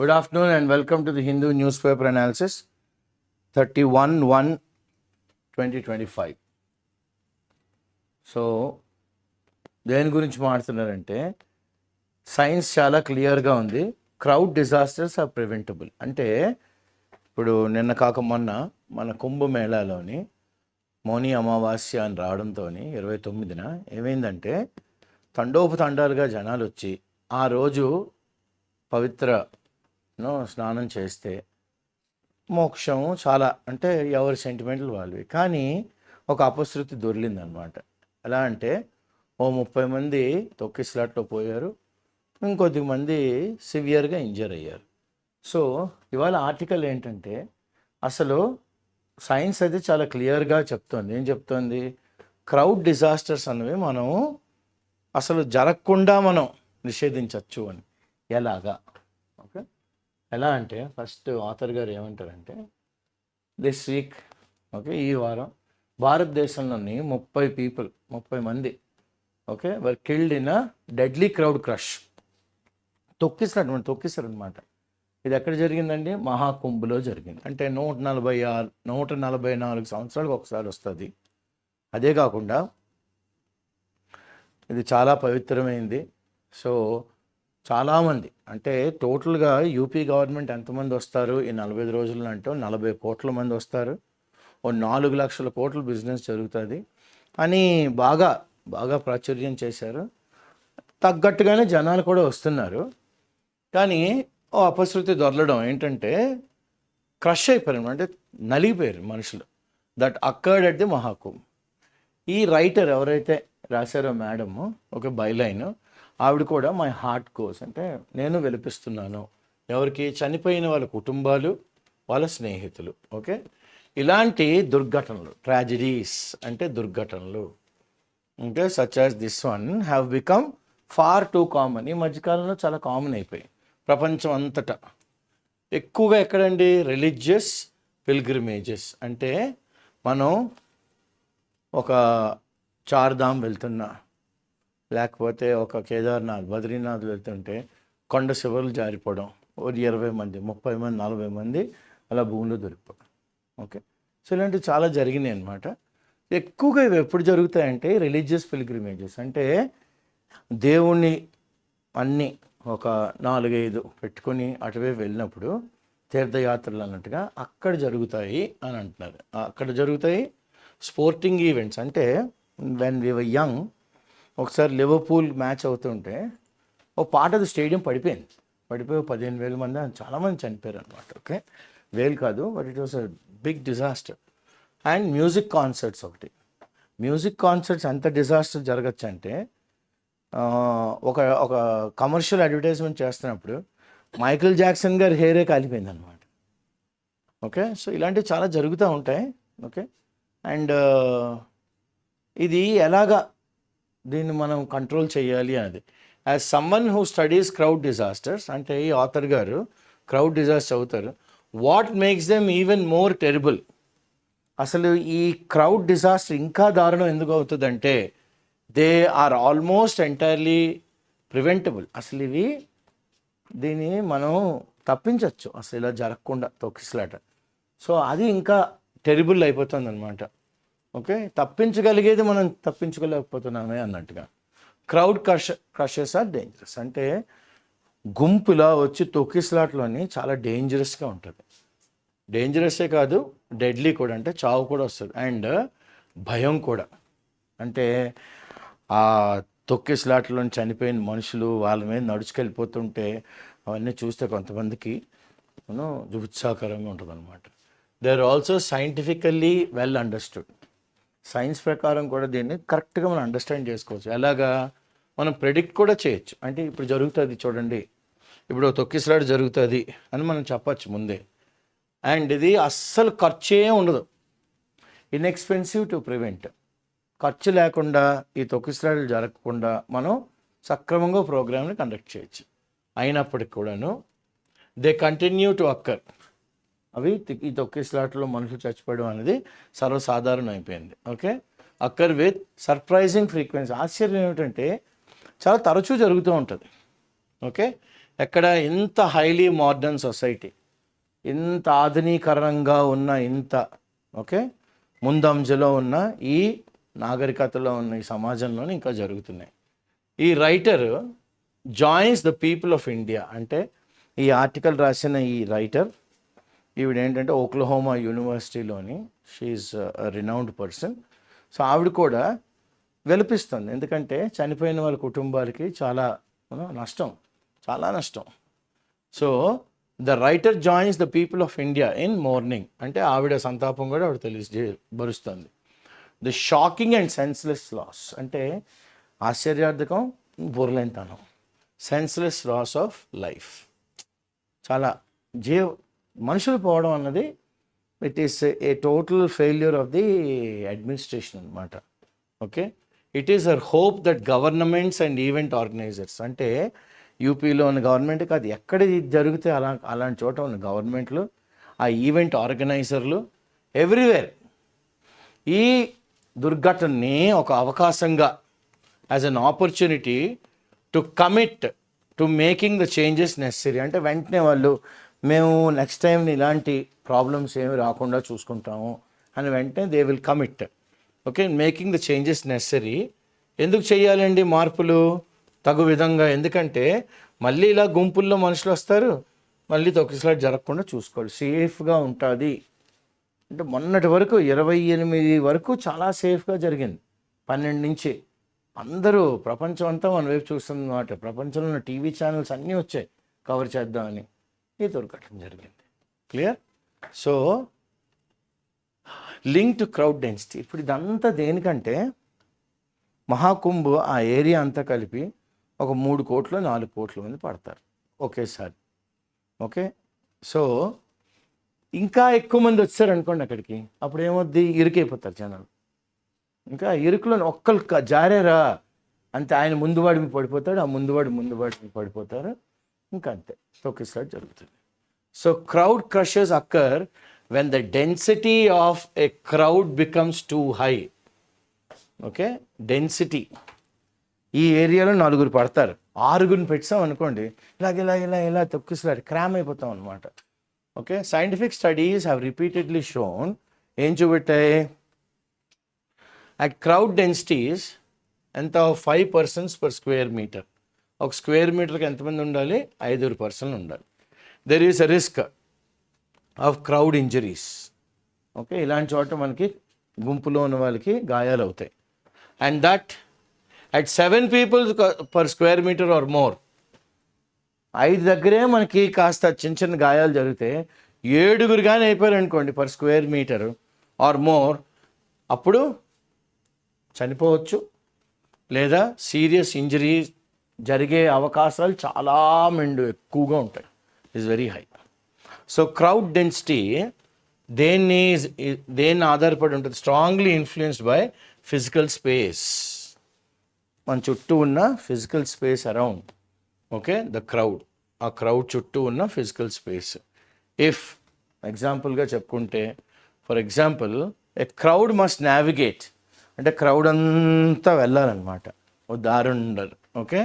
Good afternoon and welcome to the Hindu newspaper analysis 31/1/2025. So దేని గురించి మాట్లాడుతున్నారంటే science చాలా క్లియర్గా ఉంది. Crowd disasters are preventable. అంటే ఇప్పుడు నిన్న కాక మొన్న మన కుంభమేళాలోని మౌని అమావాస్య అని రావడంతో 29న ఏమైందంటే తండోపతండాలుగా జనాలు వచ్చి ఆ రోజు పవిత్ర స్నానం చేస్తే మోక్షం చాలా అంటే ఎవరి సెంటిమెంట్లు వాళ్ళవి. కానీ ఒక అపశృతి దొరికిందనమాట. ఎలా అంటే 30 మంది తొక్కిస్లాట్లో పోయారు, ఇంకొద్ది మంది సివియర్గా ఇంజర్ అయ్యారు. సో ఇవాళ ఆర్టికల్ ఏంటంటే అసలు సైన్స్ అయితే చాలా క్లియర్గా చెప్తోంది. ఏం చెప్తోంది? క్రౌడ్ డిజాస్టర్స్ అనేవి మనం అసలు జరగకుండా మనం నిషేధించవచ్చు అని. ఎలాగా? ఓకే, ఎలా అంటే ఫస్ట్ ఆథర్ గారు ఏమంటారంటే దిస్ వీక్ ఈ వారం భారతదేశంలోని 30 మంది were killed in a deadly crowd crush. తొక్కిస్తారనమాట. ఇది ఎక్కడ జరిగిందండి? మహాకుంభలో జరిగింది. అంటే 144 సంవత్సరాలకు ఒకసారి వస్తుంది. అదే కాకుండా ఇది చాలా పవిత్రమైంది. సో చాలామంది అంటే టోటల్గా యూపీ గవర్నమెంట్ ఎంతమంది వస్తారు ఈ 45 రోజుల్లో అంటే 40 కోట్ల మంది వస్తారు. 4 లక్షల కోట్ల బిజినెస్ జరుగుతుంది అని బాగా ప్రాచుర్యం చేశారు. తగ్గట్టుగానే జనాలు కూడా వస్తున్నారు. కానీ అపశృతి దొరలడం ఏంటంటే క్రష్ అయిపోయారు, అంటే నలిగిపోయారు మనుషులు. That occurred at the Mahakumbh. ఈ రైటర్ ఎవరైతే రాశారో మేడము ఒక బైలైన్, ఆవిడ కూడా మై హార్ట్ గోస్ అంటే నేను విలపిస్తున్నాను ఎవరికి? చనిపోయిన వాళ్ళ కుటుంబాలు, వాళ్ళ స్నేహితులు. ఇలాంటి దుర్ఘటనలు, ట్రాజడీస్ అంటే దుర్ఘటనలు such as this one have become far too common. ఈ మధ్యకాలంలో చాలా కామన్ అయిపోయాయి ప్రపంచం అంతటా. ఎక్కువగా ఎక్కడండి? Religious pilgrimages. అంటే మనం ఒక చార్ధామ్ వెళ్తున్నా, లేకపోతే ఒక కేదార్నాథ్, బద్రీనాథ్ వెళ్తుంటే కొండ శివరులు జారిపోవడం, 20 మంది, 30 మంది, 40 మంది అలా భూమిలో దొరికిపోవడం. సో ఇలాంటివి చాలా జరిగినాయి అన్నమాట. ఎక్కువగా ఇవి ఎప్పుడు జరుగుతాయంటే రిలీజియస్ పిల్గ్రిమేజెస్. అంటే దేవుణ్ణి అన్నీ ఒక 4-5 పెట్టుకొని అటువైపు వెళ్ళినప్పుడు తీర్థయాత్రలు అన్నట్టుగా అక్కడ జరుగుతాయి అని అంటున్నారు. అక్కడ జరుగుతాయి స్పోర్టింగ్ ఈవెంట్స్. అంటే వెన్ వి వర్ యంగ్ ఒకసారి లివర్పూల్ మ్యాచ్ అవుతుంటే పార్ట్ ఆఫ్ ది స్టేడియం పడిపోయి 15,000 మంది, చాలామంది చనిపోయారు అనమాట. వేలు కాదు, but it was a big disaster. And music concerts ఒకటి. మ్యూజిక్ కాన్సర్ట్స్ ఎంత డిజాస్టర్ జరగచ్చు అంటే ఒక కమర్షియల్ అడ్వర్టైజ్మెంట్ చేస్తున్నప్పుడు మైకేల్ జాక్సన్ గారి హెయిరే కాలిపోయింది అనమాట. సో ఇలాంటివి చాలా జరుగుతూ ఉంటాయి. అండ్ ఇది ఎలాగా దీన్ని మనం కంట్రోల్ చేయాలి అనేది, as someone who studies crowd disasters, అంటే ఈ ఆథర్ గారు క్రౌడ్ డిజాస్టర్ అవుతారు. What makes them even more terrible? అసలు ఈ క్రౌడ్ డిజాస్టర్ ఇంకా దారుణం ఎందుకు అవుతుందంటే they are almost entirely preventable. అసలు దీన్ని మనం తప్పించవచ్చు అసలు ఇలా జరగకుండా, తొక్కిసలాట. సో అది ఇంకా టెరిబుల్ అయిపోతుంది అనమాట. తప్పించగలిగేది మనం తప్పించుకోలేకపోతున్నామే అన్నట్టుగా. Crowd crushes are dangerous. అంటే గుంపులా వచ్చి తొక్కిసలాట్లోని చాలా డేంజరస్గా ఉంటుంది. డేంజరస్సే కాదు, డెడ్లీ కూడా, అంటే చావు కూడా వస్తుంది. అండ్ భయం కూడా. అంటే ఆ తొక్కిసలాట్లో చనిపోయిన మనుషులు వాళ్ళ మీద నడుచుకెళ్ళిపోతుంటే అవన్నీ చూస్తే కొంతమందికి జుగుత్సాకరంగా ఉంటుంది అనమాట. They are also scientifically well understood. Science ప్రకారం కూడా దీన్ని కరెక్ట్గా మనం అండర్స్టాండ్ చేసుకోవచ్చు. ఎలాగా మనం ప్రెడిక్ట్ కూడా చేయొచ్చు. అంటే ఇప్పుడు జరుగుతుంది చూడండి, ఇప్పుడు తొక్కిసలాట జరుగుతుంది అని మనం చెప్పచ్చు ముందే. అండ్ ఇది అస్సలు ఖర్చే ఉండదు, ఇన్ఎక్స్పెన్సివ్ టు ప్రివెంట్. ఖర్చు లేకుండా ఈ తొక్కిసలాటలు జరగకుండా మనం సక్రమంగా ప్రోగ్రామ్ని కండక్ట్ చేయొచ్చు. అయినప్పటికి కూడాను దే కంటిన్యూ టు అక్కర్. ఈ తొక్కిసలాటలో మనుషులు చచ్చిపోవడం అనేది సర్వసాధారణం అయిపోయింది. అక్కర్ విత్ సర్ప్రైజింగ్ ఫ్రీక్వెన్సీ. ఆశ్చర్యం ఏమిటంటే చాలా తరచూ జరుగుతూ ఉంటుంది. ఎక్కడ ఇంత హైలీ మోడర్న్ సొసైటీ, ఇంత ఆధునీకరంగా ఉన్న, ఇంత ఓకే ముందంజలో ఉన్న ఈ నాగరికతలో ఉన్న ఈ సమాజంలోనే ఇంకా జరుగుతున్నాయి. ఈ writer joins the people of India అంటే ఈ ఆర్టికల్ రాసిన ఈ రైటర్ ఈవిడ ఏంటంటే ఓక్లహోమా యూనివర్సిటీలోని షీఈస్ రినౌండ్ పర్సన్. సో ఆవిడ కూడా వెలిపిస్తుంది, ఎందుకంటే చనిపోయిన వాళ్ళ కుటుంబాలకి చాలా నష్టం, చాలా నష్టం. So the writer joins the people of India in mourning అంటే ఆవిడ సంతాపం కూడా ఆవిడ తెలియజేబరుస్తుంది. The shocking and senseless loss అంటే ఆశ్చర్యార్థకం, బుర్రలేనితనం, సెన్స్లెస్ లాస్ ఆఫ్ లైఫ్. చాలా మనుషులు పోవడం అన్నది it is a total failure of the administration అనమాట. Okay, it is our hope that governments and event organisers అంటే యూపీలో ఉన్న గవర్నమెంట్కి అది ఎక్కడ జరిగితే అలాంటి చోట ఉన్న గవర్నమెంట్లు, ఆ ఈవెంట్ ఆర్గనైజర్లు ఎవ్రీవేర్ ఈ దుర్ఘటనని ఒక అవకాశంగా as an opportunity to commit to making the changes necessary అంటే వెంటనే వాళ్ళు మేము నెక్స్ట్ టైం ఇలాంటి ప్రాబ్లమ్స్ ఏమి రాకుండా చూసుకుంటాము అని వెంటనే they will commit okay making the changes necessary. ఎందుకు చేయాలండి మార్పులు తగు విధంగా? ఎందుకంటే మళ్ళీ ఇలా గుంపుల్లో మనుషులు వస్తారు, మళ్ళీ తొక్కిసలాట జరగకుండా చూసుకోవాలి, సేఫ్గా ఉంటుంది. అంటే మొన్నటి వరకు 28 వరకు చాలా సేఫ్గా జరిగింది. 12 నుంచి అందరూ ప్రపంచం అంతా మన వైపు చూస్తుందన్నమాట. ప్రపంచంలో ఉన్న టీవీ ఛానల్స్ అన్నీ వచ్చాయి కవర్ చేద్దామని. ఈ దుర్ఘటన జరిగింది. Clear? So link to crowd density. ఇప్పుడు ఇదంతా దేనికంటే మహాకుంభ్ ఆ ఏరియా అంతా కలిపి ఒక 3 కోట్ల 4 కోట్ల మంది పడతారు ఒకేసారి. ఓకే, సో ఇంకా ఎక్కువ మంది వచ్చారు అనుకోండి అక్కడికి, అప్పుడు ఏమవుద్ది, ఇరుకైపోతారు జనాలు. ఇంకా ఇరుకులో ఒక్కరు జారేరా అంతే, ఆయన ముందువాడి మీద పడిపోతాడు, ఆ ముందువాడి మీద పడిపోతారు, ఇంకా అంతే ఒకేసారి జరుగుతుంది. So crowd crushes occur when the density of a crowd becomes too high. Okay, density ఈ ఏరియాలో 4 పడతారు, 6 పెట్టాం అనుకోండి, ఇలా తొక్కిసలాడి క్రామ్ అయిపోతాం అనమాట. Okay, scientific studies have repeatedly shown ఏం చూపెట్టాయి, అట్ క్రౌడ్ డెన్సిటీస్ ఎంత 5 persons per square meter. ఒక స్క్వేర్ మీటర్కి ఎంతమంది ఉండాలి? 5 persons ఉండాలి. There is a risk of crowd injuries. Okay, ఇలాంటి చోట మనకి గుంపులో ఉన్న వాళ్ళకి గాయాలు అవుతాయి. And that at 7 people per square meter or more. 5 దగ్గరే మనకి కాస్త చిన్న గాయాలు జరిగితే 7 కానీ అయిపోయారు అనుకోండి per square metre or more, అప్పుడు చనిపోవచ్చు లేదా సీరియస్ ఇంజరీ జరిగే అవకాశాలు చాలా ఎక్కువగా ఉంటాయి, is very high. So crowd density దేన్ని ఆధారపడి ఉంటుంది? Strongly influenced by physical space, మన చుట్టూ ఉన్న physical space around. Okay, the crowd, ఆ క్రౌడ్ చుట్టూ ఉన్న ఫిజికల్ స్పేస్. ఇఫ్ ఎగ్జాంపుల్గా చెప్పుకుంటే, for example a crowd must navigate అంటే క్రౌడ్ అంతా వెళ్ళాలన్నమాట, ఓ దారి ఉండాలి. Okay,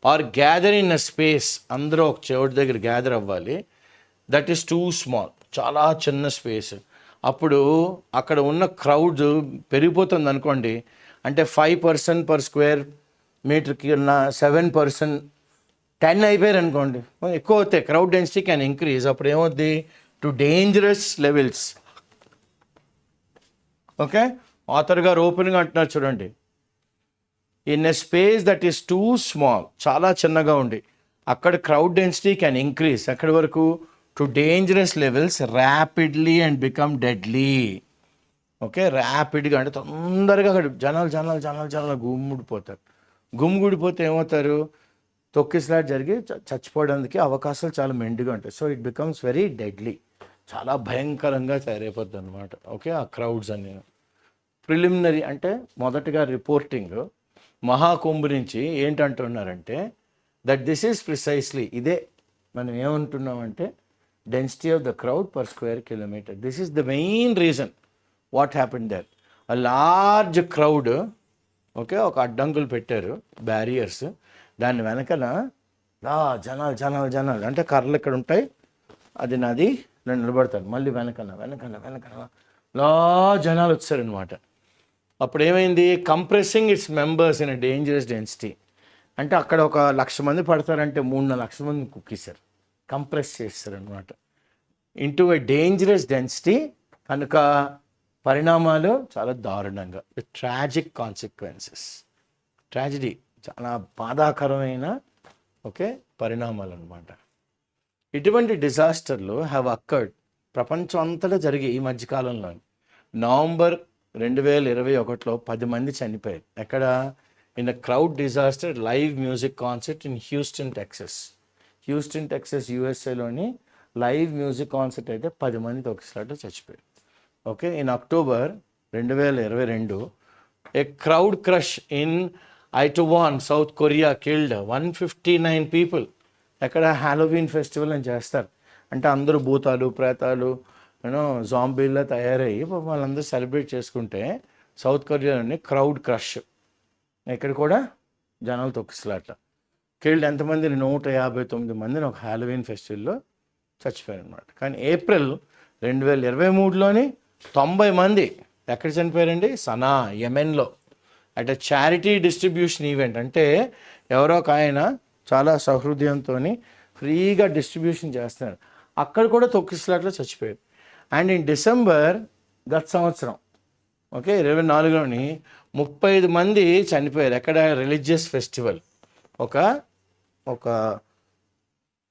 or gather in a space, అందరూ ఒక చోటు దగ్గర గ్యాదర్ అవ్వాలి. దట్ ఈస్ టూ స్మాల్, చాలా చిన్న స్పేస్. అప్పుడు అక్కడ ఉన్న క్రౌడ్ పెరిగిపోతుంది అనుకోండి, అంటే 5 persons per square meterకి ఉన్న 7 persons 10 అయిపోయారు అనుకోండి, ఎక్కువ అవుతాయి, క్రౌడ్ డెన్సిటీ క్యాన్ ఇంక్రీజ్. అప్పుడు ఏమవుద్ది, to dangerous levels. Okay, author గారు ఓపెన్గా అంటున్నారు చూడండి, in a space that is too small, చాలా చిన్నగా ఉండి అక్కడ క్రౌడ్ డెన్సిటీ క్యాన్ ఇంక్రీజ్ ఎక్కడి వరకు, to dangerous levels rapidly and become deadly. Okay, ర్యాపిడ్గా అంటే తొందరగా అక్కడ జనాలు గుమ్ముడిపోతే ఏమవుతారు, తొక్కిసలాట జరిగి చచ్చిపోవడానికి అవకాశాలు చాలా మెండుగా ఉంటాయి. So it becomes very deadly, చాలా భయంకరంగా తయారైపోద్ది అనమాట. ఓకే, ఆ క్రౌడ్స్ అన్ని ప్రిలిమినరీ అంటే మొదటగా రిపోర్టింగ్ మహాకుంభ్ నుంచి ఏంటంటున్నారంటే దట్ దిస్ ఈజ్ ప్రిసైస్లీ, ఇదే మనం ఏమంటున్నామంటే density of the crowd per square kilometre. This is the main reason what happen there. A large crowd, okay, ఒక అడ్డంకులు పెట్టారు, బ్యారియర్స్, దాని వెనకన లా జనాలు జనాలు జనాలు అంటే కర్రలు ఇక్కడ ఉంటాయి, అది నాది, నేను నిలబడతాను, మళ్ళీ వెనకన్నా వెనకన్నా వెనకన్నా లా జనాలు వచ్చారనమాట. అప్పుడు ఏమైంది, compressing its members in a dangerous density. అంటే అక్కడ ఒక 1,00,000 మంది పడతారంటే 3-4 లక్షల మంది కుక్కేశారు, కంప్రెస్ చేస్తారు అనమాట ఇంటూ ఎ డేంజరస్ డెన్సిటీ. కనుక పరిణామాలు చాలా దారుణంగా, విత్ ట్రాజిక్ కాన్సిక్వెన్సెస్, ట్రాజిడీ, చాలా బాధాకరమైన పరిణామాలు అనమాట. ఇటువంటి డిజాస్టర్లు హ్యావ్ అక్కర్డ్, ప్రపంచం అంతటా జరిగి ఈ మధ్యకాలంలో. నవంబర్ 2021లో 10 మంది చనిపోయారు. ఎక్కడ? In a crowd disaster live music concert in Houston Texas యూఎస్ఏలోని లైవ్ మ్యూజిక్ కాన్సర్ట్ అయితే 10 మంది ఒకేసారి చచ్చిపోయారు. In October 2022 a crowd crush in Itaewon South Korea killed 159 people. ఎక్కడ? హాలోవీన్ ఫెస్టివల్ అని చేస్తారు, అంటే అందరూ భూతాలు ప్రేతాలు జాంబీల్లో తయారయ్యి వాళ్ళందరూ సెలబ్రేట్ చేసుకుంటే సౌత్ కొరియాలోని క్రౌడ్ క్రష్, ఇక్కడ కూడా జనాలు తొక్కిసలాట. కిల్డ్ ఎంతమంది? 159 మందిని ఒక హాలోవీన్ ఫెస్టివల్లో చచ్చిపోయారు అనమాట. కానీ ఏప్రిల్ 2023లోని 90 మంది ఎక్కడ చనిపోయారండి? సనా, యెమెన్లో at a charity distribution event. అంటే ఎవరో ఒక ఆయన చాలా సహృదయంతో ఫ్రీగా డిస్ట్రిబ్యూషన్ చేస్తున్నారు, అక్కడ కూడా తొక్కిసలాట్లో చచ్చిపోయారు. అండ్ ఇన్ డిసెంబర్ గత సంవత్సరం 24లోని 35 మంది చనిపోయారు. ఎక్కడ? రిలీజియస్ ఫెస్టివల్, ఒక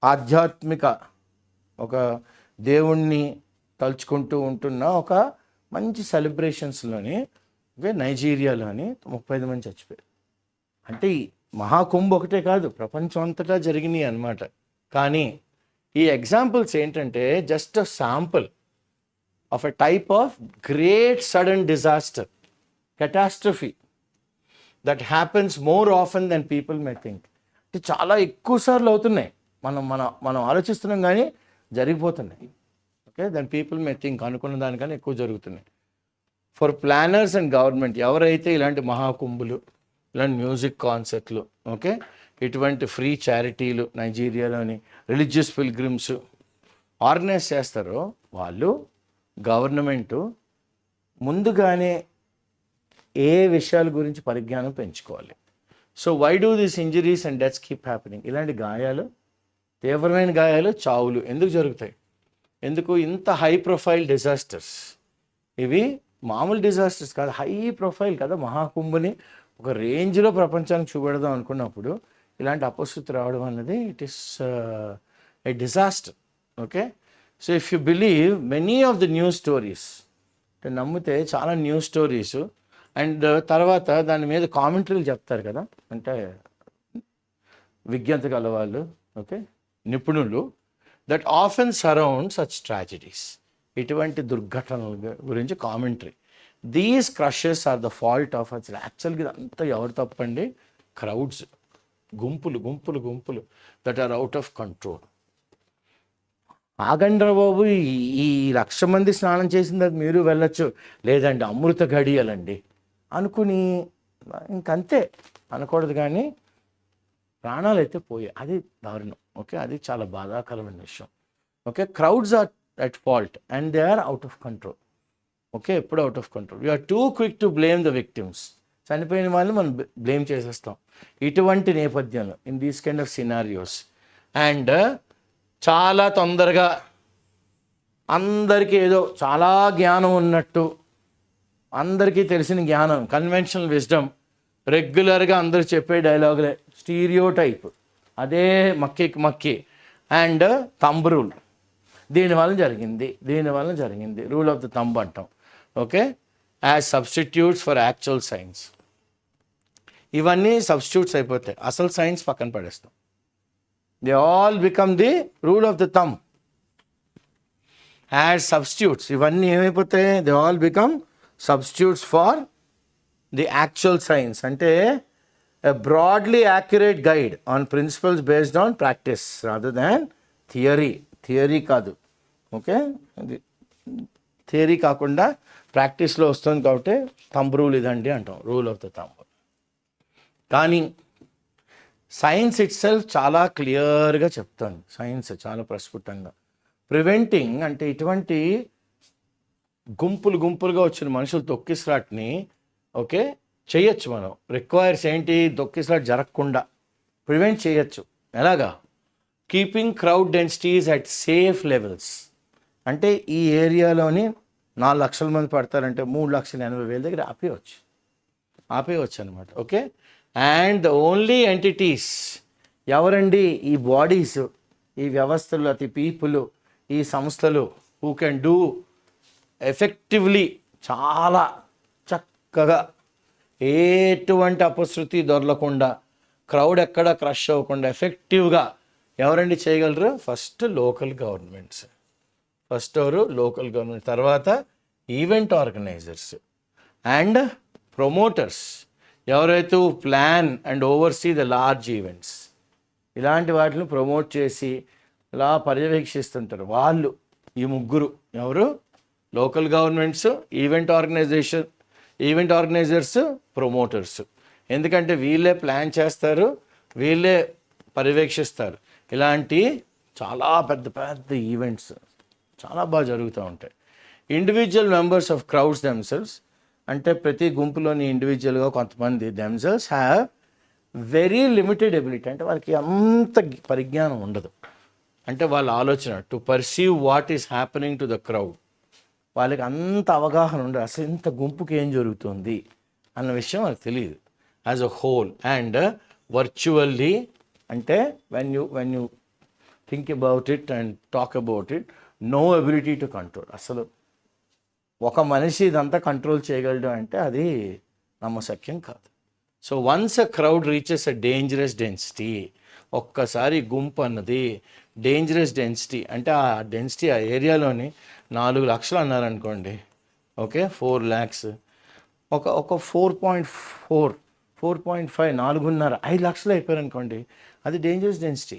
ఆధ్యాత్మిక, ఒక దేవుణ్ణి తలుచుకుంటూ ఉంటున్న ఒక మంచి సెలబ్రేషన్స్లోని నైజీరియాలోని 35 మంది చచ్చిపోయారు. అంటే ఈ మహాకుంభ్ ఒకటే కాదు, ప్రపంచం అంతటా జరిగినాయి అన్నమాట. కానీ ఈ ఎగ్జాంపుల్స్ ఏంటంటే just a sample of a type of great sudden disaster, catastrophe that happens more often than people may think. అంటే చాలా ఎక్కువ సార్లు అవుతున్నాయి, మనం ఆలోచిస్తున్నాం కానీ జరిగిపోతున్నాయి. దెన్ పీపుల్ మే థింక్, అనుకున్న దానికన్నా ఎక్కువ జరుగుతున్నాయి. ఫర్ ప్లానర్స్ అండ్ గవర్నమెంట్, ఎవరైతే ఇలాంటి మహాకుంభులు, ఇలాంటి మ్యూజిక్ కాన్సర్ట్లు, ఇటువంటి ఫ్రీ చారిటీలు నైజీరియాలోని రిలీజియస్ పిల్గ్రిమ్స్ ఆర్గనైజ్ చేస్తారో వాళ్ళు, గవర్నమెంటు ముందుగానే ఏ విషయాల గురించి పరిజ్ఞానం పెంచుకోవాలి. So why do this injuries and deaths keep happening? ఇలాంటి గాయాలు, తీవ్రమైన గాయాలు, చావులు ఎందుకు జరుగుతాయి? ఎందుకు ఇంత హై ప్రొఫైల్ డిజాస్టర్స్? ఇవి మామూలు డిజాస్టర్స్ కాదు, హై ప్రొఫైల్ కదా. మహాకుంభని ఒక రేంజ్లో ప్రపంచానికి చూపెడదాం అనుకున్నప్పుడు ఇలాంటి అపశృతి రావడం అన్నది it is a disaster. So if you believe many of the news stories, అంటే నమ్మితే చాలా న్యూస్ స్టోరీస్ అండ్ తర్వాత దాని మీద కామెంటరీలు చెప్తారు కదా, అంటే విజ్ఞత గలవాళ్ళు, నిపుణులు, that often surround such tragedies, ఇటువంటి దుర్ఘటనల గురించి commentary. These crushes are the fault of us. యాక్చువల్గా ఇదంతా ఎవరు తప్పండి? క్రౌడ్స్, గుంపులు గుంపులు గుంపులు that are out of control. ఆగండ్రా బాబు, ఈ 1,00,000 మంది స్నానం చేసిన తర్వాత మీరు వెళ్ళొచ్చు, లేదండి అమృత గడియలండి అనుకుని ఇంకంతే అనకూడదు, కానీ ప్రాణాలు అయితే పోయాయి. అది దారుణం. అది చాలా బాధాకరమైన విషయం. Crowds are at fault and they are out of control. ఎప్పుడు out of control. We are too quick to blame the victims. చనిపోయిన వాళ్ళని మనం బ్లేమ్ చేసేస్తాం ఇటువంటి నేపథ్యంలో, in these kind of scenarios. And చాలా తొందరగా అందరికీ ఏదో చాలా జ్ఞానం ఉన్నట్టు, అందరికీ తెలిసిన జ్ఞానం, కన్వెన్షనల్ విజ్డమ్, రెగ్యులర్గా అందరూ చెప్పే డైలాగులే, స్టీరియో టైప్, అదే మక్కి అండ్ థంబ్ రూల్, దీనివల్ల జరిగింది, రూల్ ఆఫ్ ద థంబ్ అంటాం. As substitutes for actual science. ఇవన్నీ సబ్స్టిట్యూట్స్ అయిపోతాయి, అసలు సైన్స్ పక్కన పడేస్తాం. They all become the rule of the thumb as substitutes. ఇవన్నీ ఏమైపోతాయి? They all become substitutes for the actual science. అంటే a broadly accurate guide on principles based on practice rather than theory కాదు. Theory కాకుండా ప్రాక్టీస్లో వస్తుంది కాబట్టి thumb rule ఇదండి అంటాం, rule of the thumb. కానీ సైన్స్ ఇట్ సెల్ఫ్ చాలా క్లియర్గా చెప్తాను, సైన్స్ చాలా ప్రస్ఫుటంగా. ప్రివెంటింగ్ అంటే ఇటువంటి గుంపులుగా వచ్చిన మనుషులు తొక్కిసలాట్ని ఓకే చేయొచ్చు మనం. రిక్వైర్స్ ఏంటి? తొక్కిసలాట్ జరగకుండా ప్రివెంట్ చేయొచ్చు. ఎలాగా? Keeping crowd densities at safe levels. అంటే ఈ ఏరియాలోని 4 లక్షల మంది పడతారంటే 3,80,000 దగ్గర ఆపేయవచ్చు అనమాట. Okay. And the only entities ఎవరండి? ఈ బాడీస్, ఈ వ్యవస్థలు, అతి పీపుల్, ఈ సంస్థలు హూ కెన్ డూ ఎఫెక్టివ్లీ, చాలా చక్కగా ఎటువంటి అపశృతి దొరలకుండా, క్రౌడ్ ఎక్కడ క్రష్ అవ్వకుండా ఎఫెక్టివ్గా ఎవరండి చేయగలరు? ఫస్ట్ లోకల్ గవర్నమెంట్స్, తర్వాత ఈవెంట్ ఆర్గనైజర్స్ అండ్ ప్రమోటర్స్, ఎవరైతే plan and overseas the large events, ఇలాంటి వాటిని ప్రమోట్ చేసి ఇలా పర్యవేక్షిస్తుంటారు వాళ్ళు. ఈ ముగ్గురు ఎవరు? Local governments, event organisers, promoters. ఎందుకంటే వీళ్ళే ప్లాన్ చేస్తారు, వీళ్ళే పర్యవేక్షిస్తారు. ఇలాంటి చాలా పెద్ద ఈవెంట్స్ చాలా బాగా జరుగుతూ ఉంటాయి. Individual members of crowds themselves, అంటే ప్రతి గుంపులోని ఇండివిజువల్గా కొంతమంది themselves have very limited ability, అంటే వాళ్ళకి అంత పరిజ్ఞానం ఉండదు. అంటే వాళ్ళ ఆలోచన to perceive what is happening to the crowd, వాళ్ళకి అంత అవగాహన ఉండదు. అసలు ఇంత గుంపుకి ఏం జరుగుతుంది అన్న విషయం వాళ్ళకి తెలియదు as a whole. And virtually అంటే when you think about it and talk about it, no ability to control. అసలు ఒక మనిషి ఇదంతా కంట్రోల్ చేయగలడు అంటే అది నమ్మశక్యం కాదు. So once a crowd reaches a dangerous density, ఒక్కసారి గుంపు అన్నది డేంజరస్ డెన్సిటీ అంటే ఆ డెన్సిటీ ఆ ఏరియాలోని 4 లక్షలు అన్నారనుకోండి, ఓకే 4 lakhs, ఒక 4.4, 4.5, 4.5, 5 లక్షలు అయిపోయారు అనుకోండి, అది డేంజరస్ డెన్సిటీ.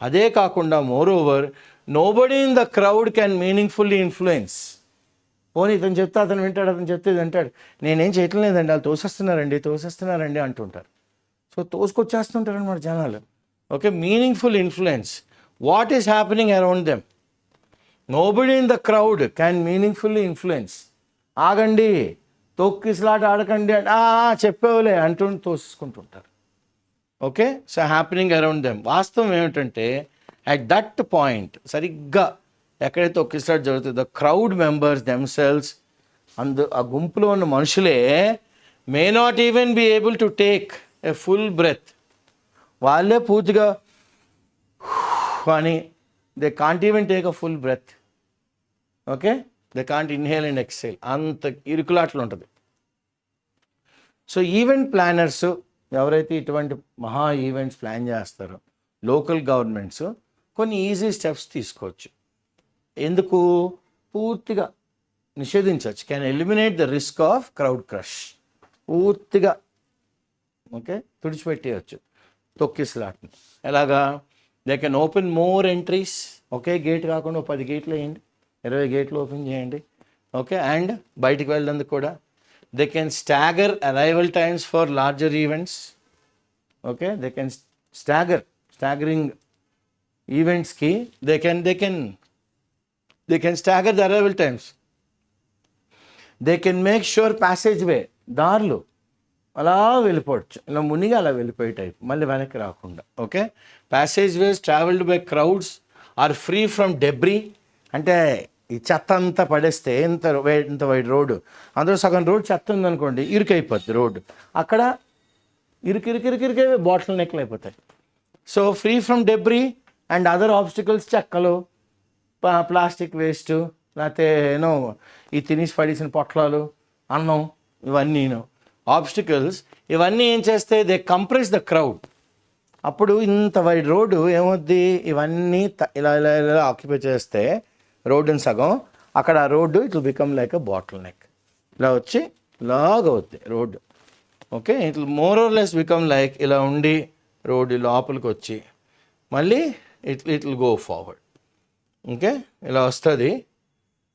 అదే కాకుండా more over nobody in the crowd can meaningfully influence. పోనీ ఇతను చెప్తే అతను వింటాడు, అతను చెప్తే ఇది అంటాడు, నేనేం చేయటం లేదండి, వాళ్ళు తోసేస్తున్నారండి అంటుంటారు. సో తోసుకొచ్చేస్తుంటారు అనమాట జనాలు. Okay, meaningful influence, what is happening around them. Nobody in the crowd can meaningfully influence. ఆగండి, తొక్కిసలాట ఆడకండి అంటే చెప్పేవలే అంటూ తోసుకుంటుంటారు. Okay, so happening around them. వాస్తవం ఏమిటంటే అట్ దట్ పాయింట్, సరిగ్గా ఎక్కడైతే తొక్కిసలాట జరుగుతుందో, ద క్రౌడ్ మెంబర్స్ దెమ్సెల్వ్స్, ఆ గుంపులో ఉన్న మనుషులే may not even be able to take a full breath. వాళ్ళే పూర్తిగా కానీ they can't even take a full breath. Okay, they can't inhale and exhale, అంత ఇరుకులాట్లు ఉంటుంది. సో ఈవెంట్ ప్లానర్స్ ఎవరైతే ఇటువంటి మహా ఈవెంట్స్ ప్లాన్ చేస్తారో, లోకల్ గవర్నమెంట్స్ కొన్ని ఈజీ స్టెప్స్ తీసుకోవచ్చు. ఎందుకు? పూర్తిగా నిషేధించవచ్చు. Can eliminate the risk of crowd crush. పూర్తిగా ఓకే తుడిచిపెట్టేయచ్చు తొక్కిసలాట్ని. ఎలాగా? They can open more entries. ఒకే గేట్ కాకుండా 10 గేట్లు వేయండి, 20 గేట్లు ఓపెన్ చేయండి. ఓకే, అండ్ బయటికి వెళ్ళేందుకు కూడా they can stagger arrival times for larger events. Okay, they can staggering ఈవెంట్స్కి they can stagger the arrival times. They can make sure passage way, దారులు అలా వెళ్ళిపోవచ్చు, ఇలా మునిగి అలా వెళ్ళిపోయే టైప్, మళ్ళీ వెనక్కి రాకుండా. Okay, passage ways travelled by crowds are free from debris. అంటే ఈ చెత్త అంతా పడేస్తే ఇంత వైడ్ రోడ్డు, అందులో సగం రోడ్ చెత్త ఉందనుకోండి, ఇరుకైపోద్ది రోడ్డు, అక్కడ ఇరుకే బాటిల్ నెక్లు అయిపోతాయి. So free from debris and other obstacles, చెక్కలు, ప్లాస్టిక్ వేస్ట్, లేకపోతే ఈ తినేసి పడేసిన పొట్లాలు, అన్నం, ఇవన్నీ ఆబ్స్టికల్స్, ఇవన్నీ ఏం చేస్తే దే కంప్రెస్ ద క్రౌడ్. అప్పుడు ఇంత వైడ్ రోడ్డు ఏమవుద్ది, ఇవన్నీ ఇలా ఆక్యుపై చేస్తే రోడ్డుని సగం, అక్కడ ఆ road it will become like a bottle neck, ఇలా వచ్చి ఇలాగ అవుద్ది road. Okay, it will more or less become like ఇలా ఉండి రోడ్డు లోపలికి వచ్చి మళ్ళీ it will go forward. Okay, ఇలా వస్తుంది,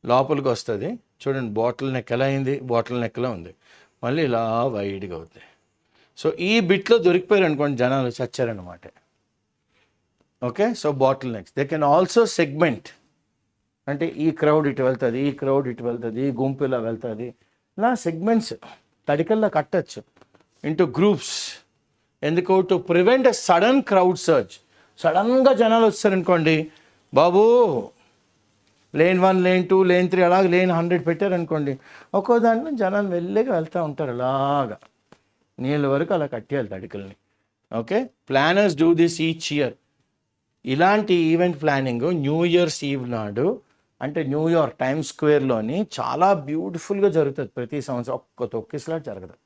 లోపలికి వస్తుంది. చూడండి బాటిల్ నెక్ ఎలా అయింది, బాటిల్ నెక్లా ఉంది, మళ్ళీ ఇలా వైడ్గా అవుతుంది. సో ఈ బిట్లో దొరికిపోయారు అనుకోండి, జనాలు చచ్చారనమాట. Okay, so bottlenecks. They can also segment, అంటే ఈ క్రౌడ్ ఇటు వెళ్తుంది, ఈ క్రౌడ్ ఇటు వెళ్తుంది, ఈ గుంపు ఇలా వెళ్తుంది, ఇలా సెగ్మెంట్స్ తడికల్లా కట్టచ్చు ఇంటూ గ్రూప్స్. ఎందుకు? To prevent a sudden crowd surge. సడన్గా జనాలు వచ్చారనుకోండి, బాబు లేన్ 1, లేన్ 2, లేన్ 3 అలాగే లేన్ 100 పెట్టారనుకోండి, ఒక్కో దాంట్లో జనాలు మెల్లిగా వెళ్తూ ఉంటారు, అలాగా నీళ్ళ వరకు అలా కట్టేయాలి తడికల్ని. Okay, planners do this each year. ఇలాంటి event planning new year's eve నాడు, అంటే న్యూయార్క్ టైమ్స్ స్క్వేర్లోని చాలా బ్యూటిఫుల్గా జరుగుతుంది ప్రతి సంవత్సరం, ఒక్క తొక్కిసలాట జరగదు.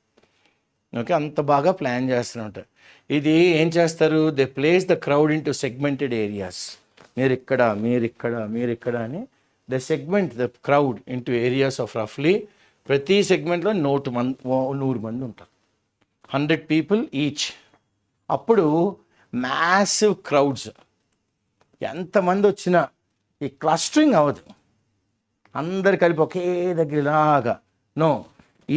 ఓకే, అంత బాగా ప్లాన్ చేస్తుంటారు. ఇది ఏం చేస్తారు? They place the crowd into segmented areas. మీరు ఇక్కడ, మీరు ఇక్కడ, మీరు ఇక్కడ అని the segment the crowd into areas of రఫ్లీ. ప్రతి సెగ్మెంట్లో 100 మంది ఉంటారు, 100 people ఈచ్. అప్పుడు మ్యాసివ్ క్రౌడ్స్, ఎంతమంది వచ్చినా ఈ క్లస్టరింగ్ అవ్వదు, అందరు కలిపి ఒకే దగ్గర ఇలాగా. నో,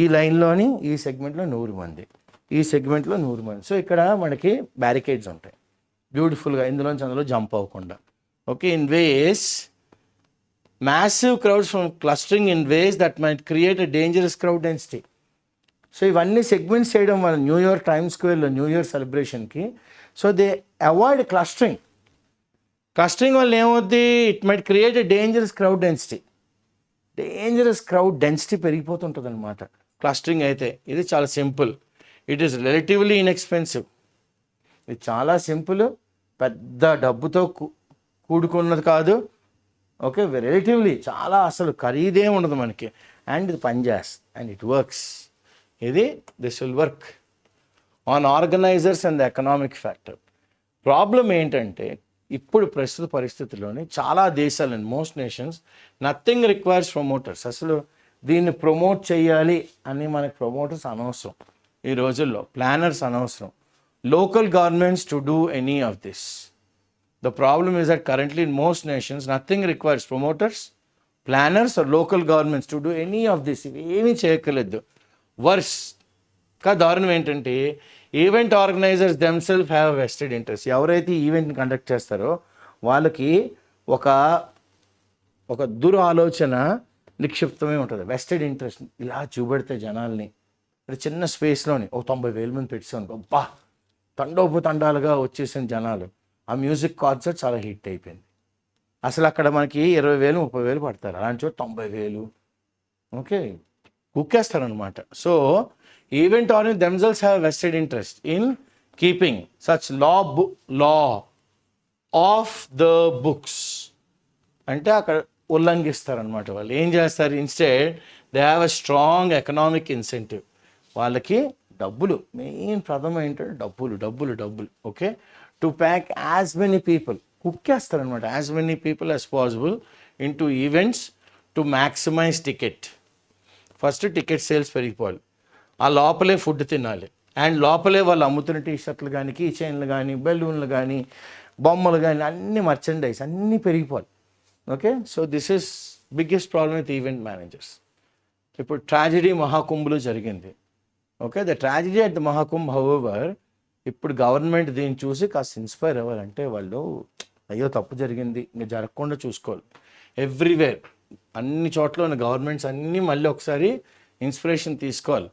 ఈ లైన్లోని ఈ సెగ్మెంట్లో 100 మంది, ఈ సెగ్మెంట్లో 100 మంది. సో ఇక్కడ మనకి బ్యారికేడ్స్ ఉంటాయి బ్యూటిఫుల్గా, ఇందులోంచి అందులో జంప్ అవ్వకుండా. Okay, in ways massive crowds from clustering in ways that might create a dangerous crowd density. So ఇవన్నీ సెగ్మెంట్స్ చేయడం వల్ల న్యూయార్క్ టైమ్స్ స్క్వేర్లో న్యూ ఇయర్ సెలబ్రేషన్కి, so they avoid clustering. Clustering వల్ల ఏమవుద్ది? It might create a dangerous crowd density. Dangerous crowd density పెరిగిపోతుంటుంది అనమాట clustering అయితే. ఇది చాలా simple, it is relatively inexpensive. ఇది చాలా సింపుల్, పెద్ద డబ్బుతో కూడుకున్నది కాదు. ఓకే, రిలేటివ్లీ చాలా అసలు ఖరీదే ఉండదు మనకి. అండ్ ఇది పనిచేస్తుంది, and it works. This will work on organisers and the economic factor. Problem ఏంటంటే ఇప్పుడు ప్రస్తుత పరిస్థితుల్లోని చాలా దేశాలు, most nations, nothing requires promoters. అసలు దీన్ని ప్రమోట్ చేయాలి అని మనకి ప్రమోటర్స్ అనవసరం ఈ రోజుల్లో, ప్లానర్స్ అనవసరం, local governments to do any of this. The problem is that currently in most nations nothing requires promoters, planners or local governments to do any of this. ఏమీ చేయక్కర్లేదు. వర్స్ కా దారుణం ఏంటంటే event organisers themself have vested interest. ఎవరైతే ఈవెంట్ని conduct చేస్తారో వాళ్ళకి ఒక దురాలోచన నిక్షిప్తమే ఉంటుంది, వెస్టెడ్ ఇంట్రెస్ట్. ఇలా చూపెడితే జనాల్ని అంటే చిన్న స్పేస్లోని 90,000 మంది పెట్టాను, అబ్బా తండోపతండాలుగా వచ్చేసిన జనాలు. ఆ మ్యూజిక్ కాన్సర్ట్ చాలా హిట్ అయిపోయింది. అసలు అక్కడ మనకి 20,000, 30,000 పడతారు, అలాంటి చోట 90,000. ఓకే, కుక్కేస్తారనమాట. So event organisers themselves have vested interest in keeping such law of the books. అంటే అక్కడ ఉల్లంఘిస్తారనమాట వాళ్ళు. ఏం చేస్తారు? Instead they have a strong economic incentive. వాళ్ళకి డబ్బులు, మెయిన్ ప్రథమ ఏంటంటే డబ్బులు. Okay, to pack as many people, కుక్కేస్తారనమాట, as many people as possible into events to maximise ticket. First ticket sales పెరిగిపోవాలి, ఆ లోపలే ఫుడ్ తినాలి, అండ్ లోపలే వాళ్ళు అమ్ముతున్న టీషర్ట్లు కానీ, కీ చైన్లు కానీ, బెలూన్లు కానీ, బొమ్మలు కానీ, అన్ని మర్చెండైజ్ అన్నీ పెరిగిపోవాలి. Okay, so this is biggest problem with event managers. ఇప్పుడు ట్రాజడీ మహాకుంభలో జరిగింది. Okay, the tragedy at the Mahakumbh however, ఇప్పుడు గవర్నమెంట్ దీన్ని చూసి కాస్త ఇన్స్పైర్ అవ్వాలంటే వాళ్ళు అయ్యో తప్పు జరిగింది ఇంకా జరగకుండా చూసుకోవాలి. ఎవ్రీవేర్ అన్ని చోట్ల ఉన్న గవర్నమెంట్స్ అన్నీ మళ్ళీ ఒకసారి ఇన్స్పిరేషన్ తీసుకోవాలి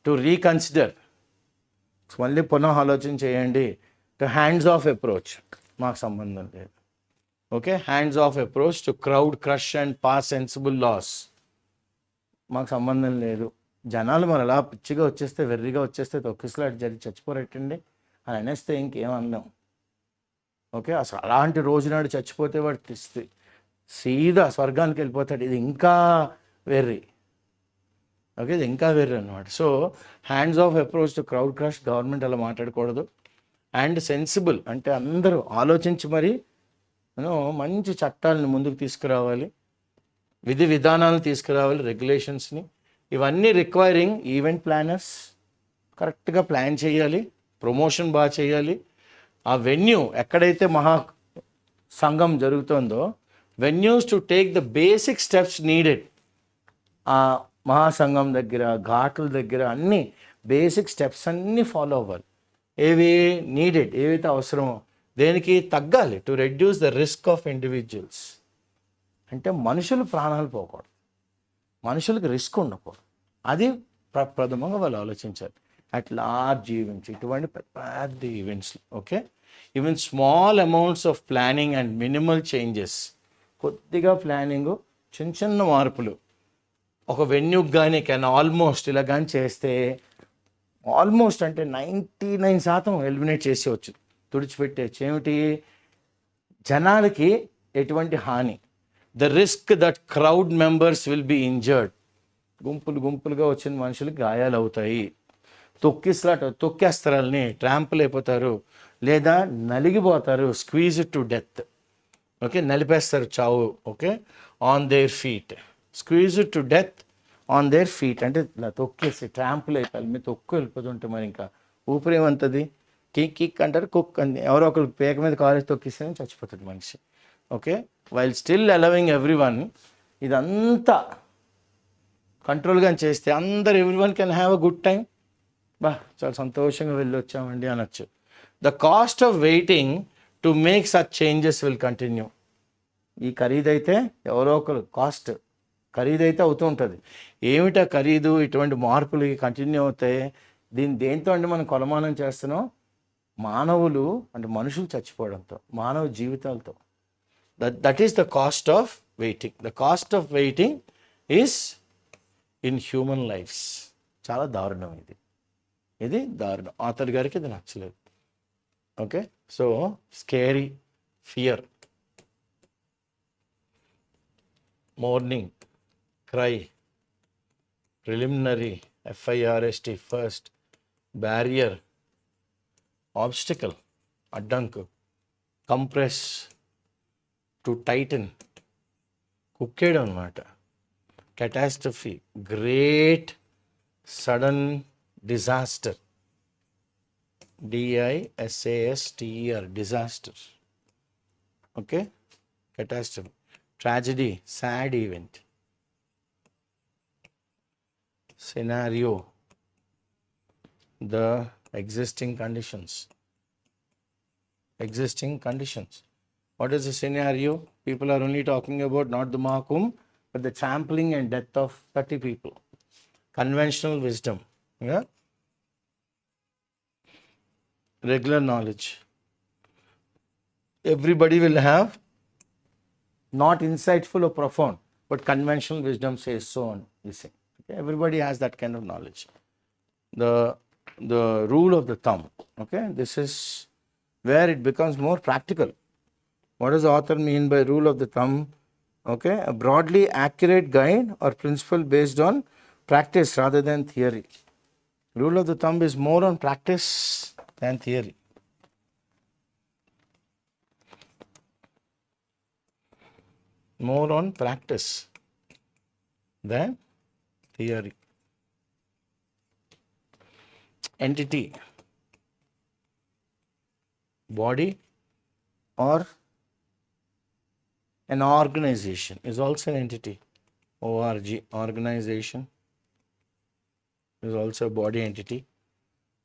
టు రీకన్సిడర్, మళ్ళీ పునః ఆలోచన చేయండి. టు హ్యాండ్స్ ఆఫ్ అప్రోచ్, మాకు సంబంధం లేదు. Okay, hands off approach to crowd crush and pass sensible laws, మాకు సంబంధం లేదు. జనాలు మరి అలా పిచ్చిగా వచ్చేస్తే, వెర్రిగా వచ్చేస్తే తొక్కిసలాట జరిగి చచ్చిపోరట్టండి అని అనేస్తే ఇంకేం అందాం. ఓకే, అసలు అలాంటి రోజు నాడు చచ్చిపోతే వాడు సీదా స్వర్గానికి వెళ్ళిపోతాడు. ఇది ఇంకా వెర్రి. ఓకే, ఇది ఇంకా వెర్రి అనమాట. So hands off approach to crowd crush, government అలా మాట్లాడకూడదు. అండ్ సెన్సిబుల్ అంటే అందరూ ఆలోచించి మరి మంచి చట్టాలను ముందుకు తీసుకురావాలి, విధి విధానాలను తీసుకురావాలి, రెగ్యులేషన్స్ని. ఇవన్నీ రిక్వైరింగ్ ఈవెంట్ ప్లానర్స్ కరెక్ట్గా ప్లాన్ చేయాలి, ప్రమోషన్ బాగా చేయాలి. ఆ వెన్యూ ఎక్కడైతే మహా సంఘం జరుగుతుందో, venues to take the basic steps needed. ఆ మహాసంఘం దగ్గర, ఘాట్ల దగ్గర అన్నీ బేసిక్ స్టెప్స్ అన్నీ ఫాలో అవ్వాలి. ఏవి నీడెడ్, ఏవైతే అవసరమో దేనికి తగ్గాలి, to reduce the risk of individuals. అంటే మనుషులు ప్రాణాలు పోకూడదు, మనుషులకు రిస్క్ ఉండకూడదు. అది ప్రథమంగా వాళ్ళు ఆలోచించాలి. అట్ లార్జ్ ఈవెంట్స్, ఇటువంటి పెద్ద events, okay, even small amounts of planning and minimal changes, కొద్దిగా ప్లానింగు, చిన్న చిన్న మార్పులు ఒక వెన్యూకి కానీ ఆల్మోస్ట్ ఇలా కానీ చేస్తే ఆల్మోస్ట్ అంటే 99% ఎలిమినేట్ చేసేవచ్చు, తుడిచిపెట్టేచ్చు. ఏమిటి? జనాలకి ఎటువంటి హాని, the risk that crowd members will be injured, గుంపులుగా వచ్చిన మనుషులకు గాయాలు అవుతాయి, తొక్కేస్తారు, వాళ్ళని ట్రాంపులు అయిపోతారు, లేదా నలిగిపోతారు, స్క్వీజ్ టు డెత్, ఓకే, నలిపేస్తారు, చావు, okay, on their feet, squeeze to death on their feet, అంటే ఇలా తొక్కేసి ట్రాంపులు అయిపోయి మీద వెళ్ళిపోతుంటే మరి ఇంకా ఊపిరి ఏమంటుంది? కిక్ అంటారు, కుక్ అని ఎవరో ఒకరు పేక మీద కాలేజ్ తొక్కిస్తే చచ్చిపోతుంది మనిషి, okay. While still allowing every one, ఇదంతా కంట్రోల్గా చేస్తే అందరు every one can have a good time, చాలా సంతోషంగా వెళ్ళి వచ్చామండి అనొచ్చు. The cost of waiting to make such changes will continue. ఈ ఖరీదైతే ఎవరో ఒకరు ఖరీదైతే అవుతూ ఉంటుంది. ఏమిటా ఖరీదు? ఇటువంటి మార్పులు కంటిన్యూ అవుతాయి. దేంతో అంటే మనం కొలమానం చేస్తున్నాం, మానవులు అంటే మనుషులు చచ్చిపోవడంతో, మానవ జీవితాలతో. That is the cost of waiting. The cost of waiting is in human lifes. చాలా దారుణం ఇది దారుణం. ఆథర్ గారికి ఇది నచ్చలేదు, okay. So scary, fear, morning cry, preliminary, FIRST, first, barrier, obstacle, అడ్డంకు, కంప్రెస్, టు టైటన్, కుక్కేయడం అనమాట, catastrophe, great sudden disaster, DISASTER, disaster, okay, catastrophe, tragedy, sad event, scenario, the existing conditions. What is the scenario? People are only talking about not the Mahakum, but the trampling and death of 30 people. Conventional wisdom, yeah? Regular knowledge. Everybody will have, not insightful or profound, but conventional wisdom says so on this thing. Okay? Everybody has that kind of knowledge. The rule of the thumb, okay? This is where it becomes more practical. What does the author mean by rule of the thumb? Okay, a broadly accurate guide or principle based on practice rather than theory. Rule of the thumb is more on practice than theory. More on practice than theory. Entity, body, or an organization is also an entity. ORG, organization, is also a body entity.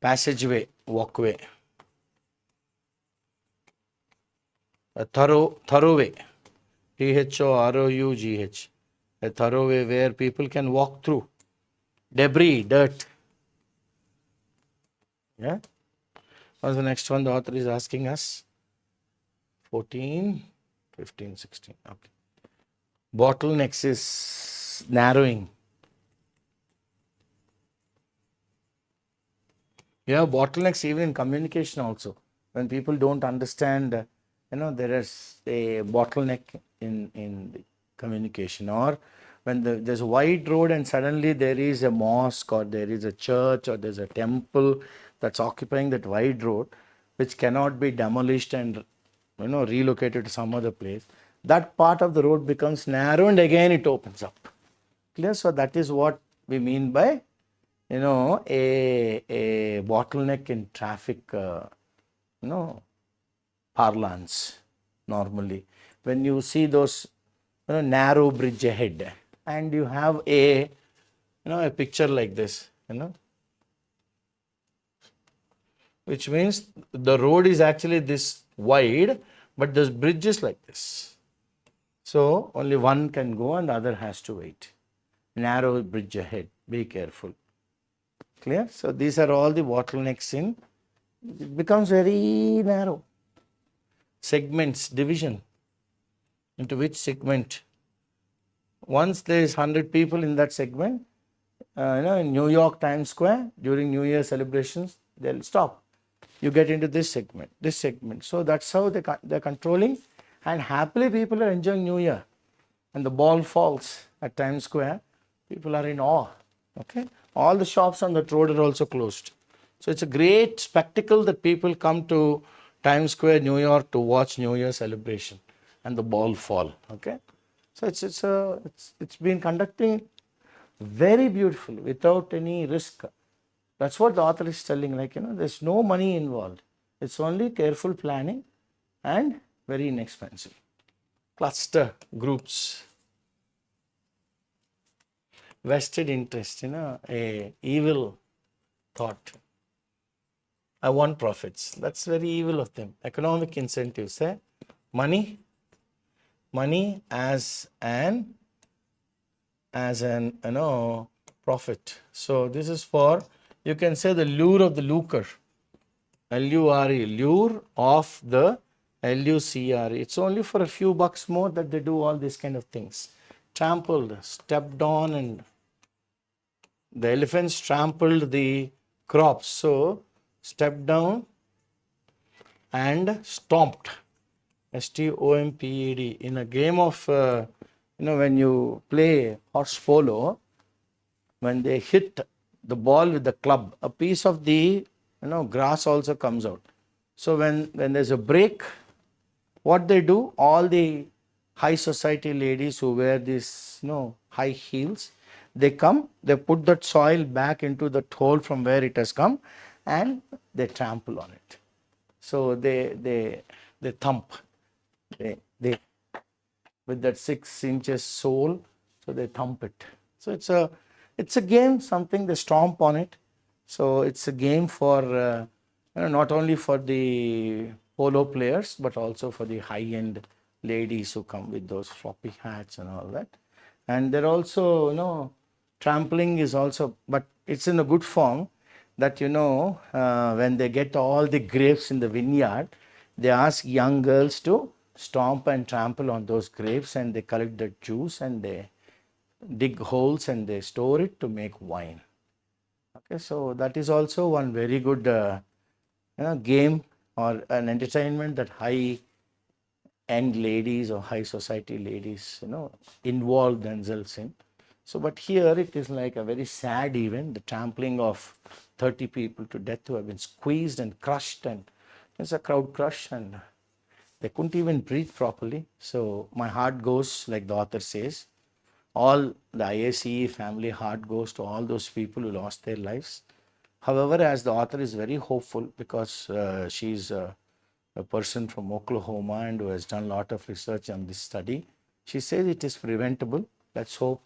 Passageway, walkway. A thorough way, THOROUGH, a thorough way where people can walk through. Debris, dirt. Yeah. What's the next one the author is asking us? 14, 15, 16. Okay. Bottlenecks is narrowing. Yeah, bottlenecks even in communication also. When people don't understand, there is a bottleneck in the communication. Or when there's a wide road and suddenly there is a mosque or there is a church or there's a temple that's occupying that wide road, which cannot be demolished and relocated to some other place. That part of the road becomes narrow and again it opens up. Clear? So that is what we mean by a bottleneck in traffic, parlance. Normally when you see those narrow bridge ahead and you have a picture like this, which means the road is actually this wide, but this bridge is like this. So only one can go and the other has to wait. Narrow bridge ahead. Be careful. Clear? So these are all the bottlenecks in. It becomes very narrow. Segments, division. Into which segment? Once there is 100 people in that segment, in New York Times Square during New Year celebrations, they'll stop. You get into this segment, this segment. So that's how they're controlling, and happily people are enjoying New Year. And the ball falls at Times Square, people are in awe. Okay, all the shops on that road are also closed. So it's a great spectacle that people come to Times Square, New York, to watch New Year celebration and the ball fall. Okay, so it's been conducting very beautifully without any risk. That's what the author is telling. There's no money involved. It's only careful planning and very inexpensive. Cluster groups, vested interest, a evil thought. I want profits. That's very evil of them. Economic incentives, money as an profit. So this is for, you can say, the lure of the lucre. L-U-R-E, lure of the L-U-C-R-E. It's only for a few bucks more that they do all these kind of things. Trampled, stepped on, and the elephants trampled the crops. So stepped down and stomped. S-T-O-M-P-E-D. In a game of, when you play horse polo, when they hit the ball with the club, a piece of the grass also comes out. So when there's a break, what they do, all the high society ladies who wear these high heels, they come, they put that soil back into the hole from where it has come, and they trample on it. So they thump, they with that 6 inches sole, so they thump it. So it's a game, something they stomp on it. So it's a game for not only for the polo players, but also for the high-end ladies who come with those floppy hats and all that. And they're also, trampling is also, but it's in a good form that, when they get all the grapes in the vineyard, they ask young girls to stomp and trample on those grapes, and they collect the juice and they dig holes and they store it to make wine. Okay, so that is also one very good game or an entertainment that high-end ladies or high society ladies, involve themselves in. So, but here it is like a very sad event, the trampling of 30 people to death who have been squeezed and crushed, and it's a crowd crush, and they couldn't even breathe properly. So my heart goes, like the author says, all the IACE family heart goes to all those people who lost their lives. However, as the author is very hopeful, because she's a person from Oklahoma and who has done a lot of research on this study, she says it is preventable. Let's hope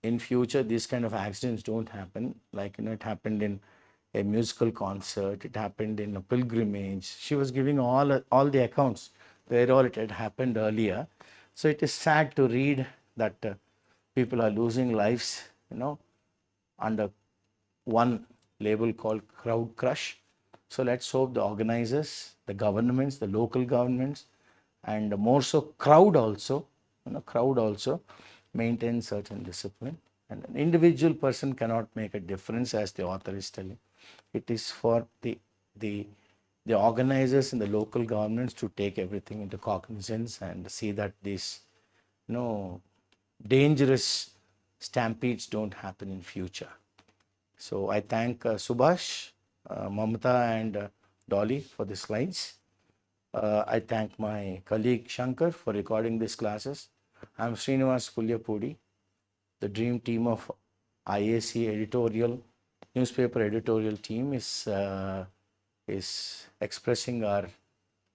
in future these kind of accidents don't happen. Like, it happened in a musical concert, it happened in a pilgrimage. She was giving all the accounts where all it had happened earlier. So it is sad to read that people are losing lives, under one label called crowd crush. So let's hope the organizers, the governments, the local governments, and more so crowd also maintain certain discipline. And an individual person cannot make a difference, as the author is telling. It is for the organizers and the local governments to take everything into cognizance and see that these dangerous stampedes don't happen in future. So I thank Subhash, Mamata, and Dolly for the slides. I thank my colleague Shankar for recording these classes. I'm Srinivas Pulyapudi. The dream team of IAC newspaper editorial team is expressing our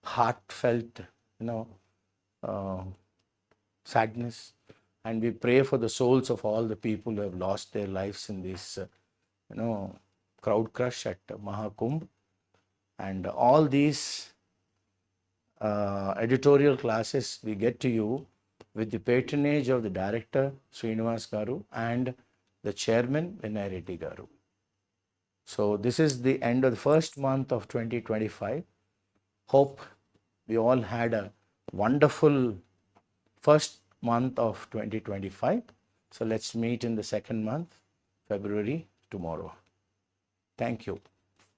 heartfelt, sadness, and we pray for the souls of all the people who have lost their lives in these, Crowd Crush at Mahakumbh, and all these editorial classes we get to you with the patronage of the director Srinivas Garu and the chairman Vinay Reddy Garu. So this is the end of the first month of 2025. Hope we all had a wonderful first month of 2025. So let's meet in the second month, February, tomorrow. Thank you.